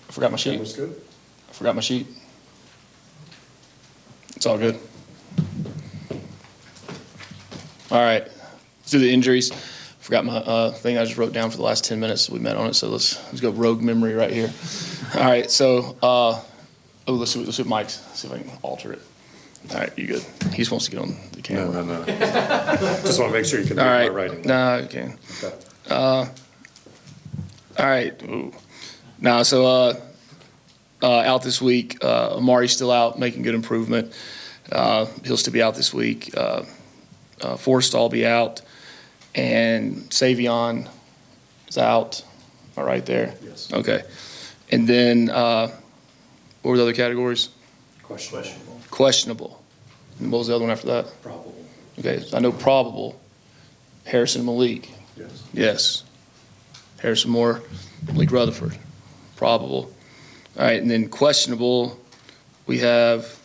I forgot my sheet. That was good. I forgot my sheet. It's all good. All right, let's do the injuries. Forgot my thing I just wrote down for the last 10 minutes we met on it, so let's go rogue memory right here. All right, so let's see what Mike's, see if I can alter it. All right, you good. He just wants to get on the camera. No. Just want to make sure you can All read right. my writing. No, you can. Okay. All right. Ooh. Now, so out this week. Amari's still out, making good improvement. He'll still be out this week. Forrest will be out. And Savion is out. All right there? Yes. Okay. And then what were the other categories? Questionable. And what was the other one after that? Probable. Okay, so I know probable. Harrison Malik. Yes. Yes. Harrison Moore, Malik Rutherford. Probable. All right, and then questionable, we have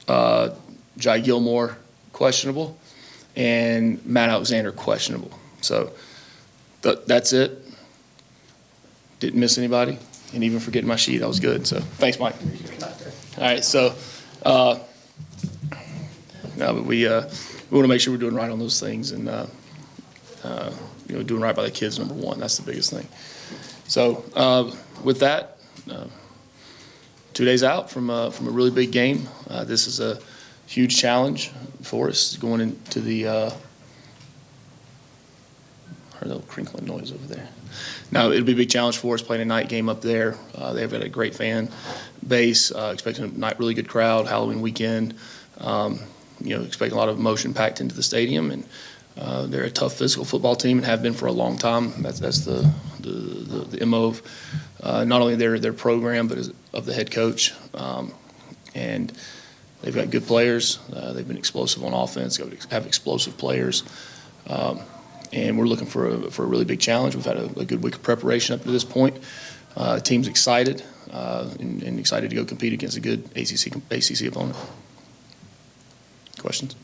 Jai Gilmore, questionable, and Matt Alexander, questionable. So that's it. Didn't miss anybody. And even forgetting my sheet, I was good. So thanks, Mike. All right, so no, but we want to make sure we're doing right on those things, and doing right by the kids, number one. That's the biggest thing. So with that, 2 days out from a really big game. This is a huge challenge for us going into the. I heard a little crinkling noise over there. Now, it'll be a big challenge for us playing a night game up there. They've got a great fan base, expecting a night, really good crowd, Halloween weekend. Expecting a lot of emotion packed into the stadium, and they're a tough physical football team and have been for a long time. That's the MO of not only their program but of the head coach. And they've got good players. They've been explosive on offense. Have explosive players. And we're looking for a really big challenge. We've had a good week of preparation up to this point. The team's excited and excited to go compete against a good ACC opponent. Questions?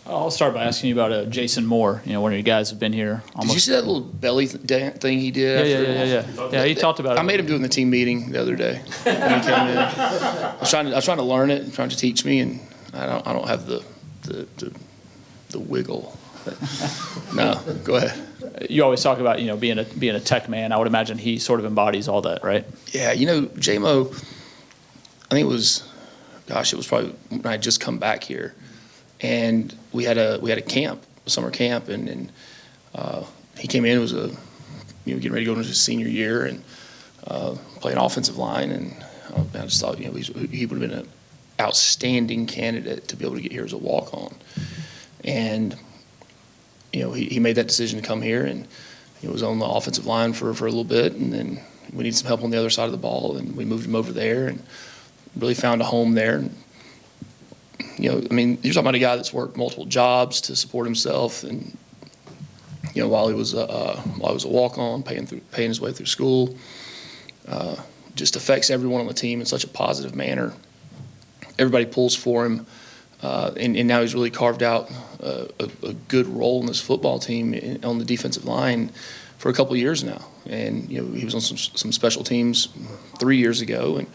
I'll start by asking you about Jason Moore. One of you guys have been here. Did you see that little belly thing he did? Yeah, he talked about it. I made him do it in the team meeting the other day when he came in. I was trying to learn it and trying to teach me, and I don't have the wiggle. No, go ahead. You always talk about being a tech man. I would imagine he sort of embodies all that, right? Yeah, J-Mo, I think it was probably when I had just come back here, and we had a camp, a summer camp, and he came in. It was getting ready to go into his senior year and playing offensive line, and I just thought he would have been an outstanding candidate to be able to get here as a walk-on, and he made that decision to come here, and he was on the offensive line for a little bit, and then we needed some help on the other side of the ball, and we moved him over there and really found a home there. And, you're talking about a guy that's worked multiple jobs to support himself, and while he was a walk-on, paying his way through school, just affects everyone on the team in such a positive manner. Everybody pulls for him. And now he's really carved out a good role in this football team on the defensive line for a couple of years now. And he was on some special teams 3 years ago and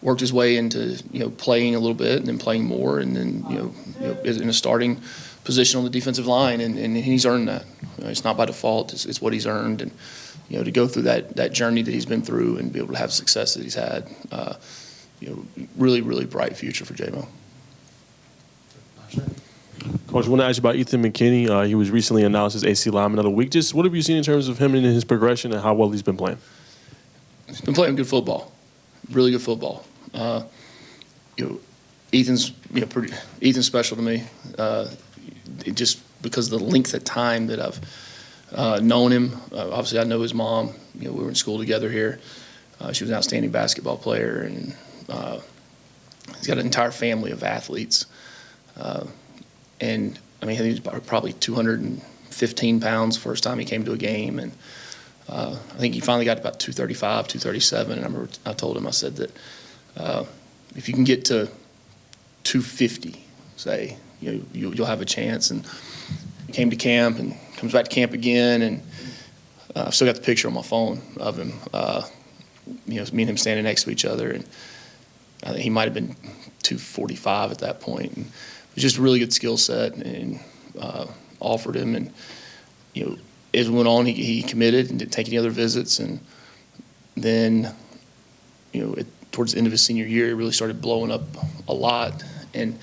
worked his way into playing a little bit and then playing more, and then is in a starting position on the defensive line, and he's earned that. It's not by default; it's what he's earned, and to go through that journey that he's been through and be able to have success that he's had, really, really bright future for J-Mo. Coach, I want to ask you about Ethan McKinney. He was recently announced as AC Lineman of the Week. Just what have you seen in terms of him and his progression and how well he's been playing? He's been playing good football, really good football. Ethan's Ethan's special to me, just because of the length of time that I've known him. Obviously, I know his mom. We were in school together here. She was an outstanding basketball player, and he's got an entire family of athletes. And I mean, he was probably 215 pounds first time he came to a game, and I think he finally got to about 235, 237. And I remember I told him, I said that if you can get to 250, say, you'll have a chance. And he came to camp and comes back to camp again, and I've still got the picture on my phone of him. me and him standing next to each other, and I think he might have been 245 at that point. And it was just a really good skill set, and offered him. And as we went on, he committed and didn't take any other visits. And then towards the end of his senior year, it really started blowing up a lot. And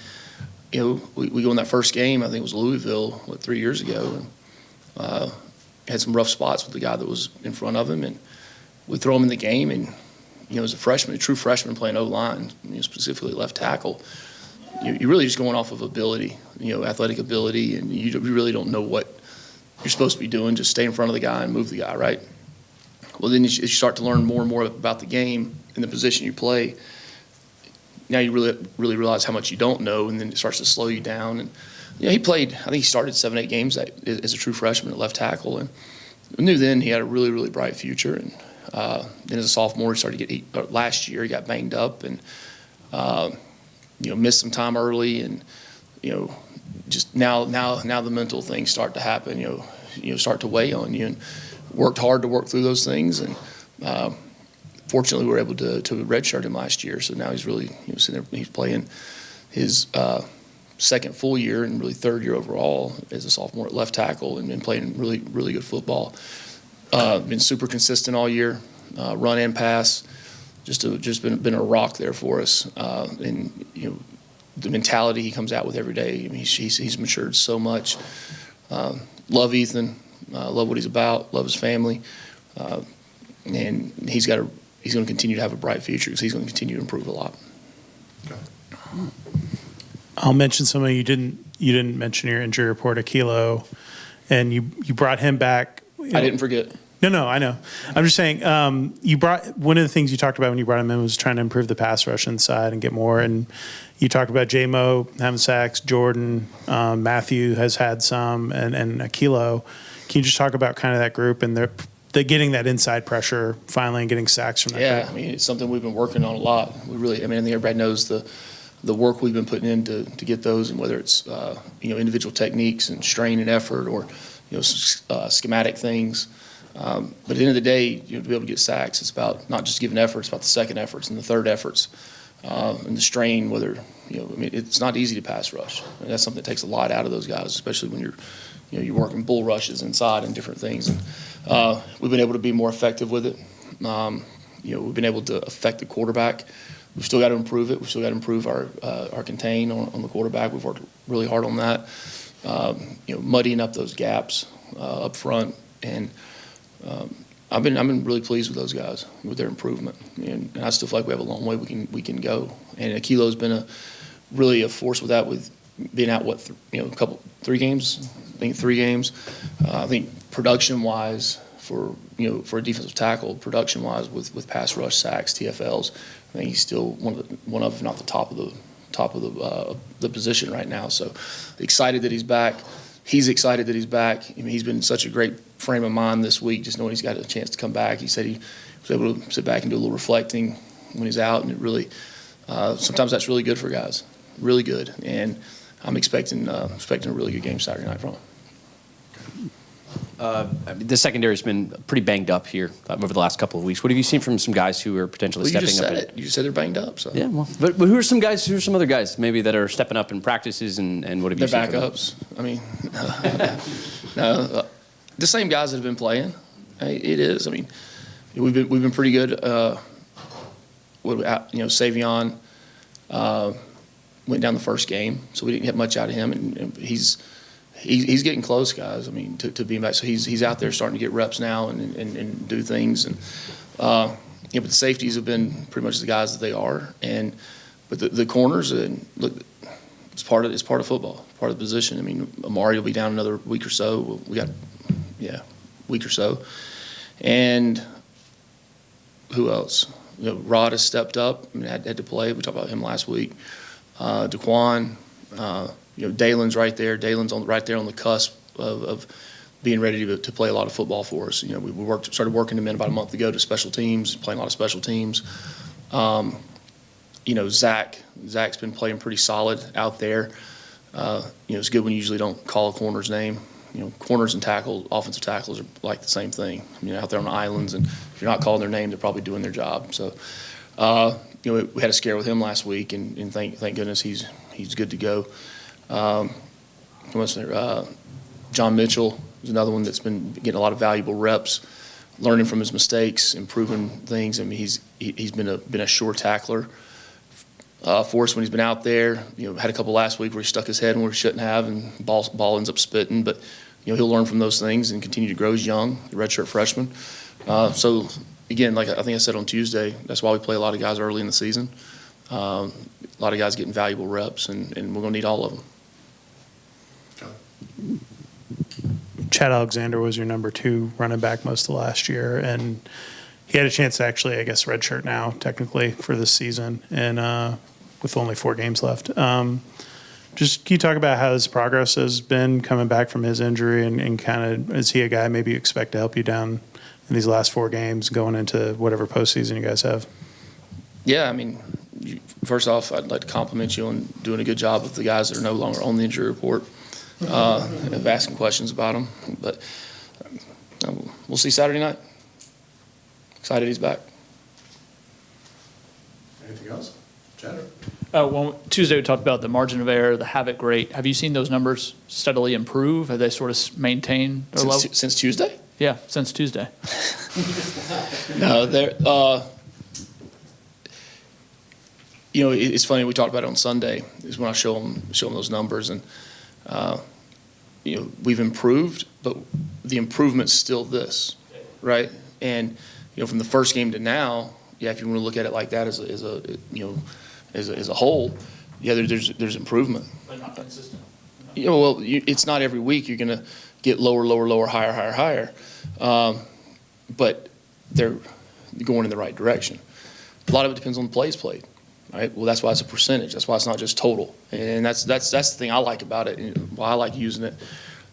we go in that first game. I think it was Louisville 3 years ago, and had some rough spots with the guy that was in front of him, and we throw him in the game. And as a freshman, a true freshman playing O-line, specifically left tackle, you're really just going off of ability, athletic ability, and you really don't know what you're supposed to be doing. Just stay in front of the guy and move the guy, right? Well, then as you start to learn more and more about the game and the position you play, now you really realize how much you don't know, and then it starts to slow you down. And he played, I think he started 7-8 games as a true freshman at left tackle, and I knew then he had a really, really bright future. And then as a sophomore, he started to get last year he got banged up, and missed some time early, and just now the mental things start to happen. Start to weigh on you, and worked hard to work through those things. And fortunately, we were able to redshirt him last year, so now he's really sitting there. He's playing his second full year and really third year overall as a sophomore at left tackle, and been playing really, really good football. Been super consistent all year, run and pass. Just been a rock there for us. And the mentality he comes out with every day. I mean, he's matured so much. Love Ethan. Love what he's about. Love his family. And he's going to continue to have a bright future because he's going to continue to improve a lot. I'll mention something you didn't mention in your injury report, Akilo, and you brought him back. I didn't forget. No, I know. I'm just saying, you brought one of the things you talked about when you brought him in was trying to improve the pass rush inside and get more. And you talked about J-Mo having sacks, Jordan, Matthew has had some, and Akilo. Can you just talk about kind of that group and they're getting that inside pressure finally and getting sacks from that Yeah, group? I mean, it's something we've been working on a lot. I think everybody knows the work we've been putting in to get those, and whether it's individual techniques and strain and effort, or schematic things. But at the end of the day, to be able to get sacks, it's about not just giving effort, it's about the second efforts and the third efforts, and the strain. It's not easy to pass rush. And that's something that takes a lot out of those guys, especially when you're working bull rushes inside and different things. And we've been able to be more effective with it. We've been able to affect the quarterback. We've still got to improve it. We've still got to improve our contain on the quarterback. We've worked really hard on that. Muddying up those gaps up front, and I've been really pleased with those guys, with their improvement, and I still feel like we have a long way we can go. And Akilo's been really a force with that, with being out 3 games. I think 3 games. I think production wise for a defensive tackle, production wise with pass rush, sacks, TFLs, I think he's still one of if not the top of the position right now. So excited that he's back. He's excited that he's back. I mean, he's been in such a great frame of mind this week, just knowing he's got a chance to come back. He said he was able to sit back and do a little reflecting when he's out, and it really sometimes that's really good for guys, really good. And I'm expecting a really good game Saturday night from him. The secondary's been pretty banged up here over the last couple of weeks. What have you seen from some guys who are potentially stepping up? You just said they're banged up. So yeah, well, but who are some other guys maybe that are stepping up in practices, and what have you seen? They're backups. I mean, the same guys that have been playing. It is. I mean, we've been pretty good. Savion went down the first game, so we didn't get much out of him, and he's getting close, guys. I mean, to being back, so he's out there starting to get reps now and do things, and but the safeties have been pretty much the guys that they are, but the corners, and look, it's part of football, part of the position. I mean, Amari will be down another week or so. We got week or so, and who else? Rod has stepped up. I mean, had to play. We talked about him last week. Daquan. Dalen's right there. Dalen's right there on the cusp of being ready to play a lot of football for us. We started working him in about a month ago to special teams, playing a lot of special teams. Zach's been playing pretty solid out there. It's good when you usually don't call a corner's name. corners and tackles, offensive tackles are like the same thing. Out there on the islands, and if you're not calling their name, they're probably doing their job. So, we had a scare with him last week, and thank goodness he's good to go. Who else there? John Mitchell is another one that's been getting a lot of valuable reps, learning from his mistakes, improving things. He's been a sure tackler for us when he's been out there. Had a couple last week where he stuck his head where he shouldn't have, and ball ends up spitting. But he'll learn from those things and continue to grow. He's young, the redshirt freshman. So again, like I think I said on Tuesday, that's why we play a lot of guys early in the season. A lot of guys getting valuable reps, and we're going to need all of them. Chad Alexander was your number 2 running back most of last year, and he had a chance to actually, I guess, redshirt now technically for this season, and with only 4 games left. Just can you talk about how his progress has been coming back from his injury, and kind of is he a guy maybe you expect to help you down in these last 4 games going into whatever postseason you guys have? Yeah, first off, I'd like to compliment you on doing a good job with the guys that are no longer on the injury report. Of asking questions about him, but we'll see Saturday night. Excited he's back. Anything else? Chad? Tuesday we talked about the margin of error, the havoc rate. Have you seen those numbers steadily improve? Have they sort of maintained their level? Since Tuesday? Yeah, since Tuesday. No, they're. It's funny. We talked about it on Sunday. Is when I show them those numbers, and we've improved, but the improvement's still this, right? And from the first game to now, if you want to look at it like that as a whole, there's improvement. But not consistent. It's not every week you're going to get lower, higher. But they're going in the right direction. A lot of it depends on the plays played. Right. Well, that's why it's a percentage. That's why it's not just total. And that's the thing I like about it, and why I like using it.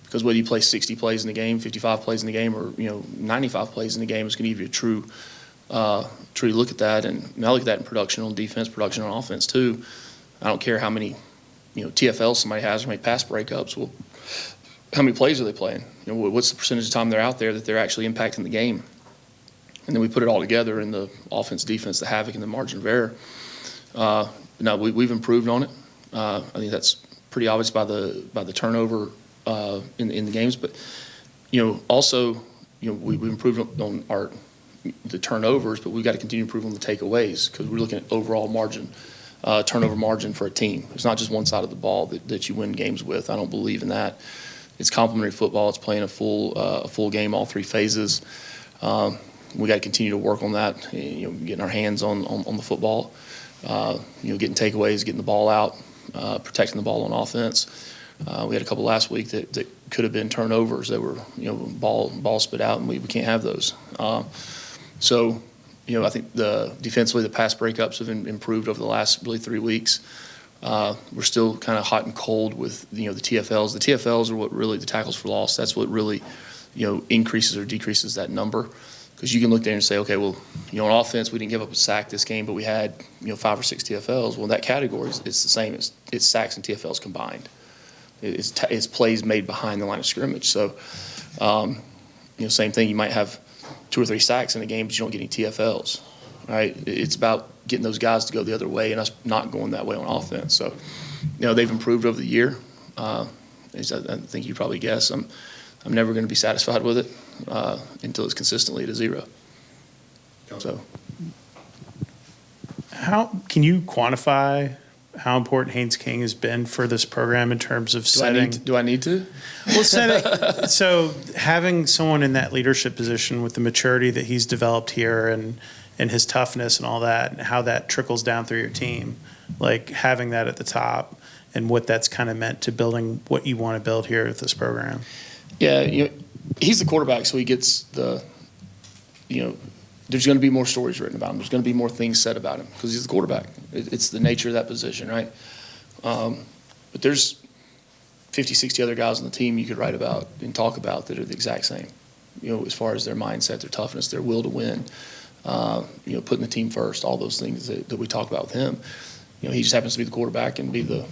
Because whether you play 60 plays in the game, 55 plays in the game, or 95 plays in the game, it's going to give you a true look at that. And I look at that in production on defense, production on offense too. I don't care how many TFLs somebody has, or how many pass breakups. Well, how many plays are they playing? What's the percentage of time they're out there that they're actually impacting the game? And then we put it all together in the offense, defense, the havoc, and the margin of error. No, we've improved on it. I think that's pretty obvious by the turnover in the games. But also we've improved on the turnovers, but we've got to continue to improve on the takeaways, because we're looking at overall margin, turnover margin for a team. It's not just one side of the ball that you win games with. I don't believe in that. It's complementary football. It's playing a full game, all 3 phases. We got to continue to work on that. Getting our hands on the football. Getting takeaways, getting the ball out, protecting the ball on offense. We had a couple last week that could have been turnovers that were, ball spit out, and we can't have those. So, I think defensively the pass breakups have improved over the last really 3 weeks. We're still kind of hot and cold with the TFLs. The TFLs are what really, the tackles for loss. That's what really increases or decreases that number. Because you can look there and say, okay, well, on offense we didn't give up a sack this game, but we had 5 or 6 TFLs. Well, in that category, it's the same. It's sacks and TFLs combined. It's plays made behind the line of scrimmage. So, same thing. You might have 2 or 3 sacks in a game, but you don't get any TFLs. Right? It's about getting those guys to go the other way and us not going that way on offense. So, they've improved over the year. As I think you probably guess. I'm never going to be satisfied with it until it's consistently at a 0. So, how can you quantify how important Haynes King has been for this program in terms of setting? Do I need to? Well, setting. So having someone in that leadership position with the maturity that he's developed here, and his toughness and all that, and how that trickles down through your team, like having that at the top, and what that's kind of meant to building what you want to build here with this program. Yeah, he's the quarterback, so he gets the, there's going to be more stories written about him. There's going to be more things said about him because he's the quarterback. It's the nature of that position, right? But there's 50, 60 other guys on the team you could write about and talk about that are the exact same, as far as their mindset, their toughness, their will to win, putting the team first, all those things that we talk about with him. He just happens to be the quarterback and be the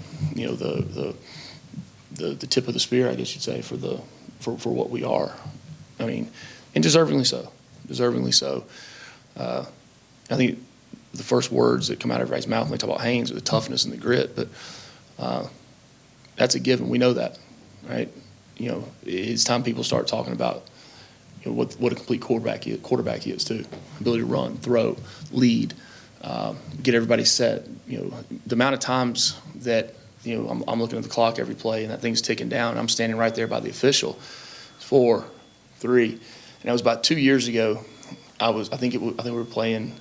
tip of the spear, I guess you'd say, for the for what we are. I mean, and deservingly so. Deservingly so. I think the first words that come out of everybody's mouth when they talk about Haynes are the toughness and the grit, but that's a given. We know that, right? You know, it's time people start talking about, you know, what a complete quarterback he is too. Ability to run, throw, lead, get everybody set. You know, the amount of times that, you know, I'm looking at the clock every play and that thing's ticking down and I'm standing right there by the official. 4, 3, and that was about 2 years ago. I think we were playing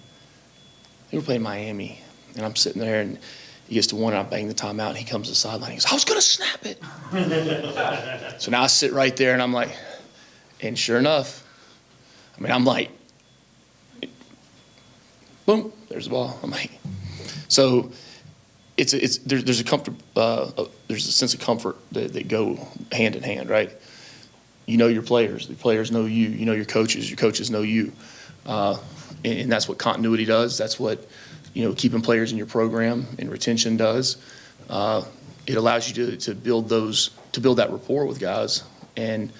Miami, and I'm sitting there and he gets to one and I bang the timeout and he comes to the sideline. He goes, I was going to snap it. So now I sit right there and I'm like, and sure enough, I mean, I'm like, boom, there's the ball. I'm like, so there's a there's a sense of comfort that go hand in hand, right? You know your players, the players know you. You know your coaches know you, and that's what continuity does. That's what, you know, keeping players in your program and retention does. It allows you to build that rapport with guys, and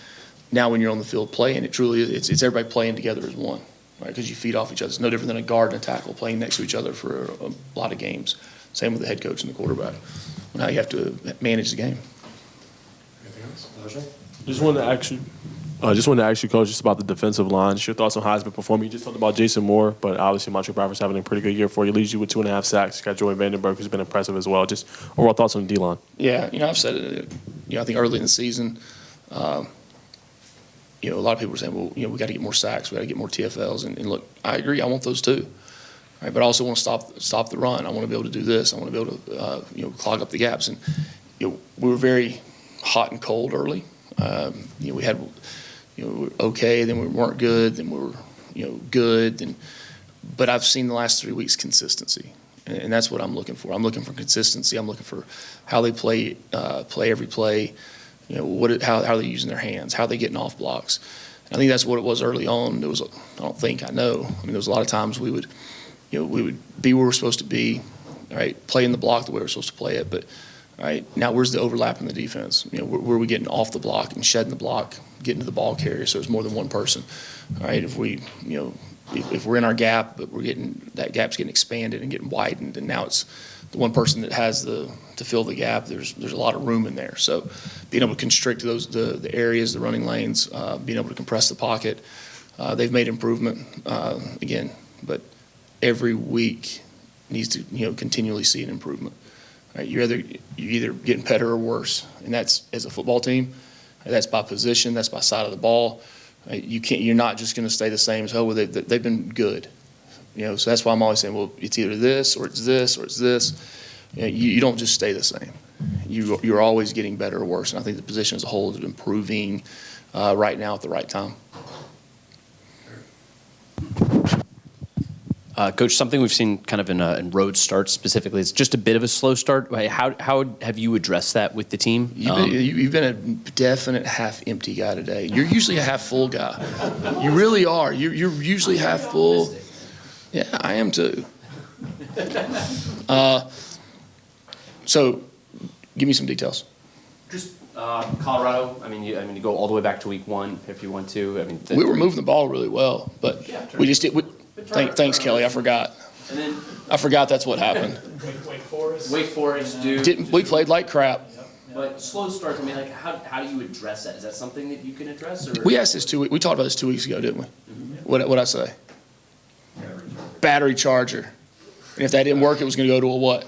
now when you're on the field playing, it's everybody playing together as one, right? Because you feed off each other. It's no different than a guard and a tackle playing next to each other for a lot of games. Same with the head coach and the quarterback. Now you have to manage the game. Anything else? Elijah? Just wanted to ask you, Coach, just about the defensive line. Just your thoughts on how it's been performing. You just talked about Jason Moore, but obviously Montreal Bradford's having a pretty good year for you. Leads you with 2.5 sacks. You got Joey Vandenberg, who's been impressive as well. Just overall thoughts on the D-line. Yeah, you know, I've said it. You know, I think early in the season, you know, a lot of people were saying, well, you know, we got to get more sacks, we got to get more TFLs, and look, I agree, I want those too, right? But I also want to stop the run. I want to be able to do this. I want to be able to, you know, clog up the gaps. And you know, we were very hot and cold early. You know, we had, you know, we were okay, then we weren't good, then we were, you know, good, but I've seen the last 3 weeks consistency, and that's what I'm looking for. I'm looking for consistency. I'm looking for how they play every play. You know, how are they using their hands? How are they getting off blocks? And I think that's what it was early on. There was, I know. I mean, there was a lot of times we would be where we're supposed to be, right? Playing the block the way we're supposed to play it, but all right, now where's the overlap in the defense? You know, where are we getting off the block and shedding the block, getting to the ball carrier so it's more than one person? All right, if we, you know, if we're in our gap, but that gap's getting expanded and getting widened, and now it's the one person that has to fill the gap. There's a lot of room in there. So being able to constrict the areas, the running lanes, being able to compress the pocket, they've made improvement again, but every week needs to, you know, continually see an improvement. Right? You're either getting better or worse, and that's as a football team. Right? That's by position. That's by side of the ball. Right? You're not just going to stay the same as they've been good. You know, so that's why I'm always saying, well, it's either this or it's this or it's this. You know, you don't just stay the same. You're always getting better or worse, and I think the position as a whole is improving right now at the right time. Coach, something we've seen kind of in road starts specifically is just a bit of a slow start. How have you addressed that with the team? You've been a definite half-empty guy today. You're usually a half-full guy. You really are. You're usually half-full. Yeah, I am too. So, give me some details. Just Colorado. I mean, you go all the way back to week 1 if you want to. I mean, We were moving the ball really well, but we just did. Thanks, Kelly. I forgot. And then I forgot that's what happened. Wake Forest, Duke. We played like crap. But slow starts. I mean, like, how do you address that? Is that something that you can address? Or? We asked this we talked about this 2 weeks ago, didn't we? Mm-hmm. What'd I say? Battery charger. And if that didn't work, it was going to go to a what?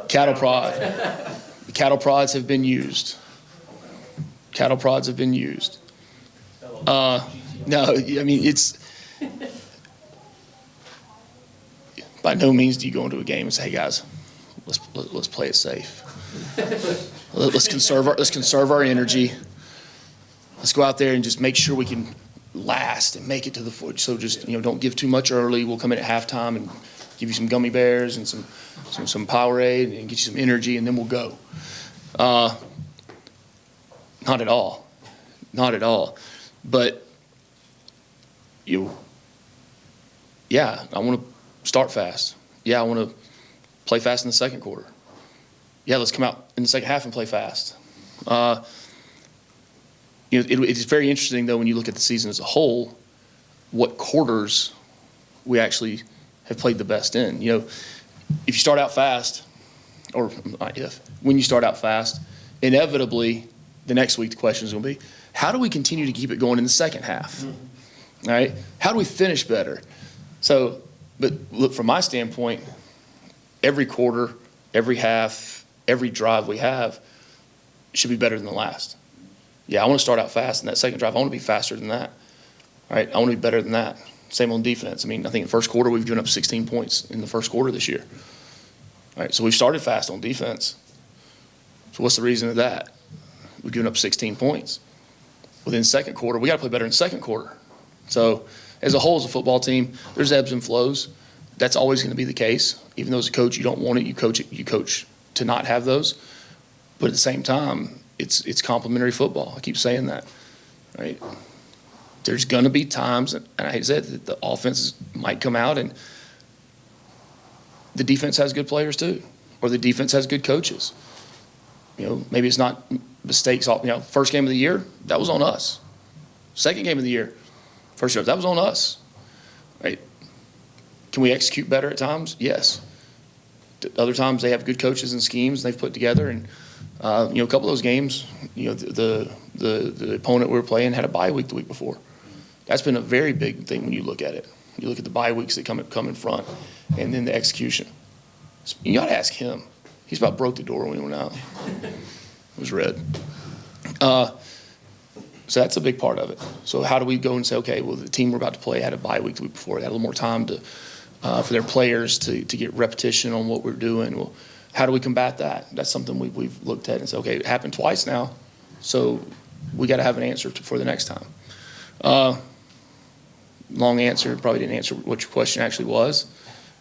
Cattle prod. The cattle prods have been used. No, I mean, it's by no means do you go into a game and say, hey guys, let's play it safe. Let's conserve our energy. Let's go out there and just make sure we can last and make it to the foot. So just, you know, don't give too much early. We'll come in at halftime and give you some gummy bears and some Powerade and get you some energy, and then we'll go. Not at all. But yeah, I want to start fast. Yeah, I want to play fast in the second quarter. Yeah, let's come out in the second half and play fast. it's very interesting, though, when you look at the season as a whole, what quarters we actually have played the best in. If you start out fast, or not if, when you start out fast, inevitably the next week the question is going to be, how do we continue to keep it going in the second half? All right? How do we finish better? So, but look, from my standpoint, every quarter, every half, every drive we have should be better than the last. Yeah, I want to start out fast in that second drive. I want to be faster than that. All right, I want to be better than that. Same on defense. I mean, I think in the first quarter we've given up 16 points in the first quarter this year. All right, so we've started fast on defense. So what's the reason of that? We've given up 16 points. Well, then second quarter, we got to play better in the second quarter. So as a whole, as a football team, there's ebbs and flows. That's always going to be the case. Even though as a coach you don't want it, you coach to not have those. But at the same time, it's complementary football. I keep saying that, right? There's going to be times, and I hate to say it, that the offense might come out and the defense has good players too, or the defense has good coaches. Maybe it's not mistakes. First game of the year, that was on us. Second game of the year, first year, that was on us, right? Can we execute better at times? Yes. Other times they have good coaches and schemes they've put together, and a couple of those games, the opponent we were playing had a bye week the week before. That's been a very big thing when you look at it. You look at the bye weeks that come in front, and then the execution. You got to ask him. He's about broke the door when he went out. It was red. So that's a big part of it. So how do we go and say, okay, well, the team we're about to play had a bye week the week before. They had a little more time for their players to get repetition on what we're doing. Well, how do we combat that? That's something we've looked at and said, okay, it happened twice now, so we got to have an answer for the next time. Long answer, probably didn't answer what your question actually was,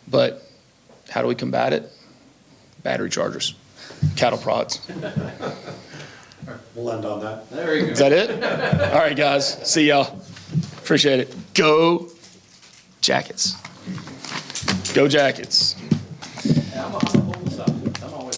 but how do we combat it? Battery chargers, cattle prods. We'll end on that. There you go. Is that it? All right, guys. See y'all. Appreciate it. Go Jackets. Go Jackets.